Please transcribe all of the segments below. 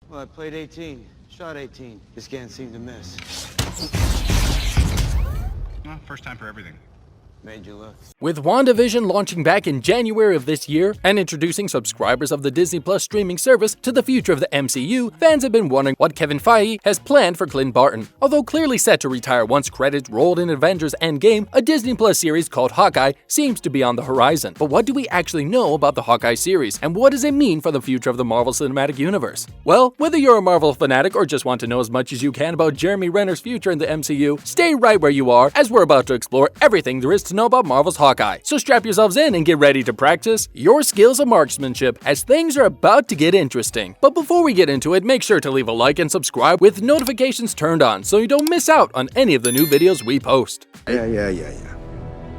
Well, I played 18, shot 18. Just can't seem to miss. Well, first time for everything. Made you look. With WandaVision launching back in January of this year and introducing subscribers of the Disney Plus streaming service to the future of the MCU, fans have been wondering what Kevin Feige has planned for Clint Barton. Although clearly set to retire once credits rolled in Avengers Endgame, a Disney Plus series called Hawkeye seems to be on the horizon. But what do we actually know about the Hawkeye series, and what does it mean for the future of the Marvel Cinematic Universe? Well, whether you're a Marvel fanatic or just want to know as much as you can about Jeremy Renner's future in the MCU, stay right where you are, as we're about to explore everything there is to know about Marvel's Hawkeye. So strap yourselves in and get ready to practice your skills of marksmanship, as things are about to get interesting. But before we get into it, make sure to leave a like and subscribe with notifications turned on so you don't miss out on any of the new videos we post. Yeah.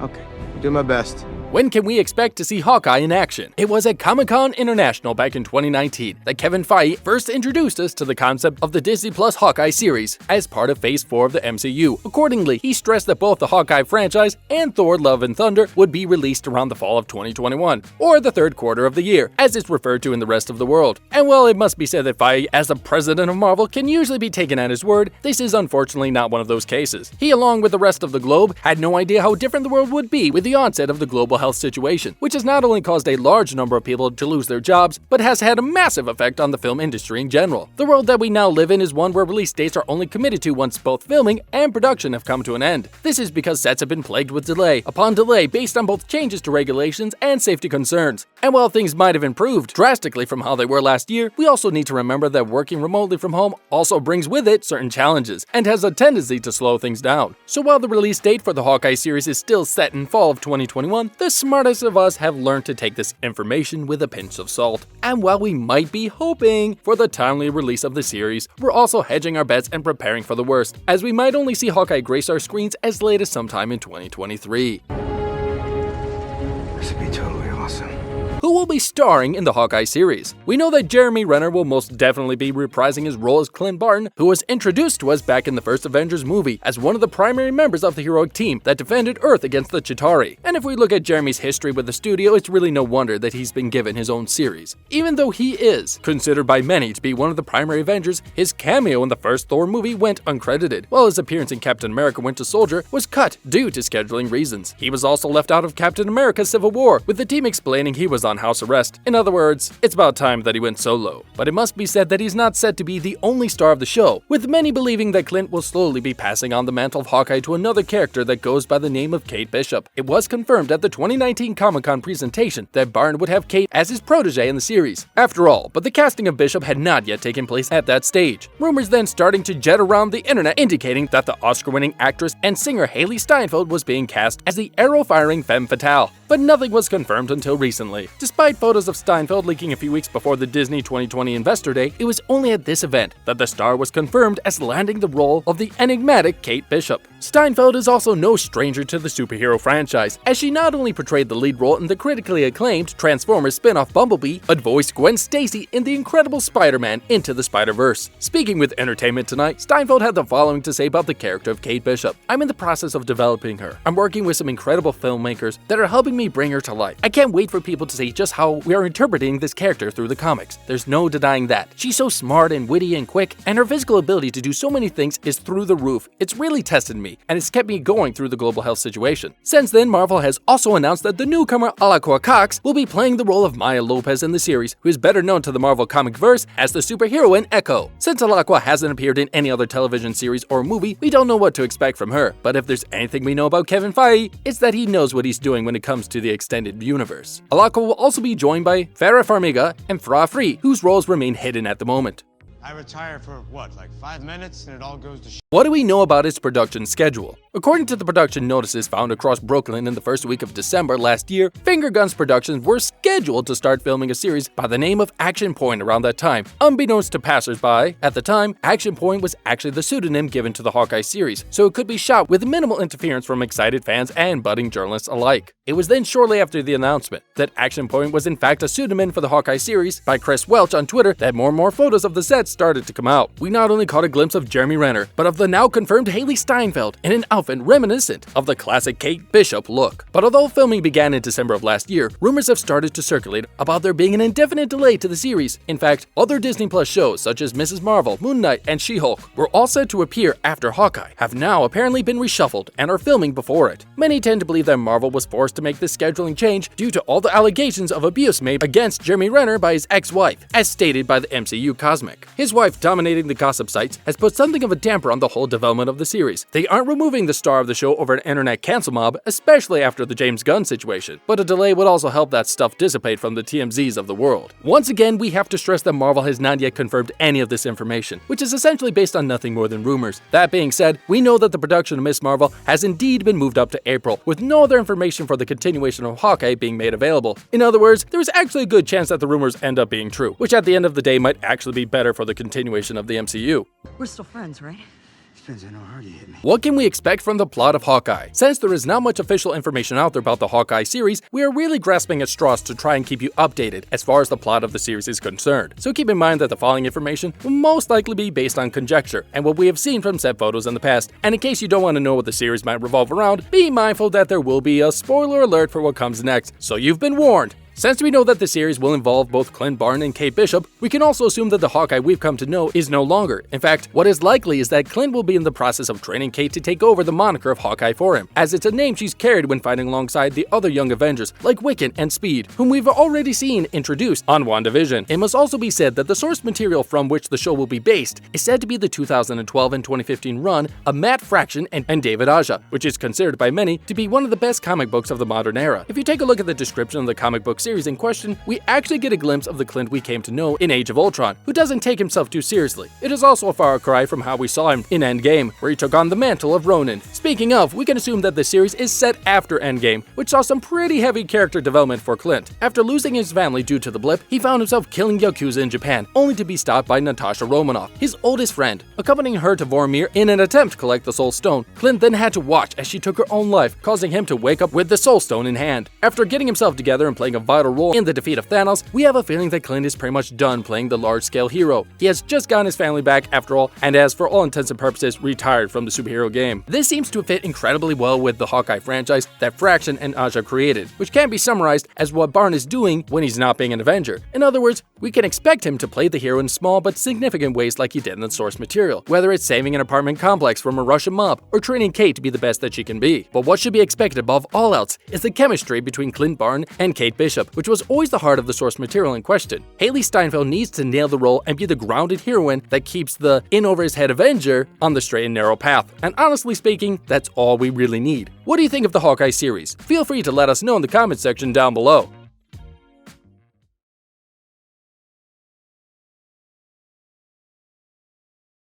Okay, do my best. When can we expect to see Hawkeye in action? It was at Comic-Con International back in 2019 that Kevin Feige first introduced us to the concept of the Disney Plus Hawkeye series as part of Phase 4 of the MCU. Accordingly, he stressed that both the Hawkeye franchise and Thor: Love and Thunder would be released around the fall of 2021, or the third quarter of the year, as it's referred to in the rest of the world. And while it must be said that Feige, as the president of Marvel, can usually be taken at his word, this is unfortunately not one of those cases. He, along with the rest of the globe, had no idea how different the world would be with the onset of the global health situation, which has not only caused a large number of people to lose their jobs, but has had a massive effect on the film industry in general. The world that we now live in is one where release dates are only committed to once both filming and production have come to an end. This is because sets have been plagued with delay upon delay based on both changes to regulations and safety concerns. And while things might have improved drastically from how they were last year, we also need to remember that working remotely from home also brings with it certain challenges and has a tendency to slow things down. So while the release date for the Hawkeye series is still set in fall of 2021, the smartest of us have learned to take this information with a pinch of salt. And while we might be hoping for the timely release of the series, we're also hedging our bets and preparing for the worst, as we might only see Hawkeye grace our screens as late as sometime in 2023. This would be totally awesome. Who will be starring in the Hawkeye series? We know that Jeremy Renner will most definitely be reprising his role as Clint Barton, who was introduced to us back in the first Avengers movie as one of the primary members of the heroic team that defended Earth against the Chitauri. And if we look at Jeremy's history with the studio, it's really no wonder that he's been given his own series. Even though he is considered by many to be one of the primary Avengers, his cameo in the first Thor movie went uncredited, while his appearance in Captain America: Winter Soldier was cut due to scheduling reasons. He was also left out of Captain America: Civil War, with the team explaining he was on house arrest. In other words, it's about time that he went solo. But it must be said that he's not set to be the only star of the show, with many believing that Clint will slowly be passing on the mantle of Hawkeye to another character that goes by the name of Kate Bishop. It was confirmed at the 2019 Comic-Con presentation that Barton would have Kate as his protege in the series. After all, but the casting of Bishop had not yet taken place at that stage. Rumors then starting to jet around the internet indicating that the Oscar-winning actress and singer Hailee Steinfeld was being cast as the arrow-firing femme fatale. But nothing was confirmed until recently. Despite photos of Steinfeld leaking a few weeks before the Disney 2020 Investor Day, it was only at this event that the star was confirmed as landing the role of the enigmatic Kate Bishop. Steinfeld is also no stranger to the superhero franchise, as she not only portrayed the lead role in the critically acclaimed Transformers spin-off Bumblebee, but voiced Gwen Stacy in the incredible Spider-Man Into the Spider-Verse. Speaking with Entertainment Tonight, Steinfeld had the following to say about the character of Kate Bishop. "I'm in the process of developing her. I'm working with some incredible filmmakers that are helping me bring her to life. I can't wait for people to see just how we are interpreting this character through the comics. There's no denying that. She's so smart and witty and quick, and her physical ability to do so many things is through the roof. It's really tested me, and it's kept me going through the global health situation." Since then, Marvel has also announced that the newcomer Alaqua Cox will be playing the role of Maya Lopez in the series, who is better known to the Marvel comic verse as the superheroine Echo. Since Alaqua hasn't appeared in any other television series or movie, we don't know what to expect from her. But if there's anything we know about Kevin Feige, it's that he knows what he's doing when it comes to the extended universe. Alaqua will also be joined by Vera Farmiga and Fra Free, whose roles remain hidden at the moment. I retire for what, like 5 minutes and it all goes to What do we know about its production schedule? According to the production notices found across Brooklyn in the first week of December last year, Finger Guns Productions were scheduled to start filming a series by the name of Action Point around that time. Unbeknownst to passersby, at the time, Action Point was actually the pseudonym given to the Hawkeye series, so it could be shot with minimal interference from excited fans and budding journalists alike. It was then shortly after the announcement that Action Point was in fact a pseudonym for the Hawkeye series by Chris Welch on Twitter that more and more photos of the set started to come out. We not only caught a glimpse of Jeremy Renner, but of the now confirmed Hailee Steinfeld in an outfit often reminiscent of the classic Kate Bishop look. But although filming began in December of last year, rumors have started to circulate about there being an indefinite delay to the series. In fact, other Disney Plus shows such as Mrs. Marvel, Moon Knight, and She-Hulk were all set to appear after Hawkeye, have now apparently been reshuffled and are filming before it. Many tend to believe that Marvel was forced to make this scheduling change due to all the allegations of abuse made against Jeremy Renner by his ex-wife, as stated by the MCU Cosmic. His wife, dominating the gossip sites, has put something of a damper on the whole development of the series. They aren't removing the star of the show over an internet cancel mob, especially after the James Gunn situation, but a delay would also help that stuff dissipate from the TMZs of the world. Once again, we have to stress that Marvel has not yet confirmed any of this information, which is essentially based on nothing more than rumors. That being said, we know that the production of Ms. Marvel has indeed been moved up to April, with no other information for the continuation of Hawkeye being made available. In other words, there is actually a good chance that the rumors end up being true, which at the end of the day might actually be better for the continuation of the MCU. We're still friends, right? Depends on how hard you hit me. What can we expect from the plot of Hawkeye? Since there is not much official information out there about the Hawkeye series, we are really grasping at straws to try and keep you updated as far as the plot of the series is concerned. So keep in mind that the following information will most likely be based on conjecture and what we have seen from set photos in the past. And in case you don't want to know what the series might revolve around, be mindful that there will be a spoiler alert for what comes next, so you've been warned. Since we know that the series will involve both Clint Barton and Kate Bishop, we can also assume that the Hawkeye we've come to know is no longer. In fact, what is likely is that Clint will be in the process of training Kate to take over the moniker of Hawkeye for him, as it's a name she's carried when fighting alongside the other young Avengers like Wiccan and Speed, whom we've already seen introduced on WandaVision. It must also be said that the source material from which the show will be based is said to be the 2012 and 2015 run of Matt Fraction and David Aja, which is considered by many to be one of the best comic books of the modern era. If you take a look at the description of the comic book series in question, we actually get a glimpse of the Clint we came to know in Age of Ultron, who doesn't take himself too seriously. It is also a far cry from how we saw him in Endgame, where he took on the mantle of Ronin. Speaking of, we can assume that the series is set after Endgame, which saw some pretty heavy character development for Clint. After losing his family due to the blip, he found himself killing Yakuza in Japan, only to be stopped by Natasha Romanoff, his oldest friend. Accompanying her to Vormir in an attempt to collect the Soul Stone, Clint then had to watch as she took her own life, causing him to wake up with the Soul Stone in hand. After getting himself together and playing a vital role in the defeat of Thanos, we have a feeling that Clint is pretty much done playing the large-scale hero. He has just gotten his family back after all, and has for all intents and purposes retired from the superhero game. This seems to fit incredibly well with the Hawkeye franchise that Fraction and Aja created, which can be summarized as what Barton is doing when he's not being an Avenger. In other words, we can expect him to play the hero in small but significant ways like he did in the source material, whether it's saving an apartment complex from a Russian mob or training Kate to be the best that she can be. But what should be expected above all else is the chemistry between Clint Barton and Kate Bishop, which was always the heart of the source material in question. Hailee Steinfeld needs to nail the role and be the grounded heroine that keeps the in-over-his-head Avenger on the straight and narrow path. And honestly speaking, that's all we really need. What do you think of the Hawkeye series? Feel free to let us know in the comment section down below.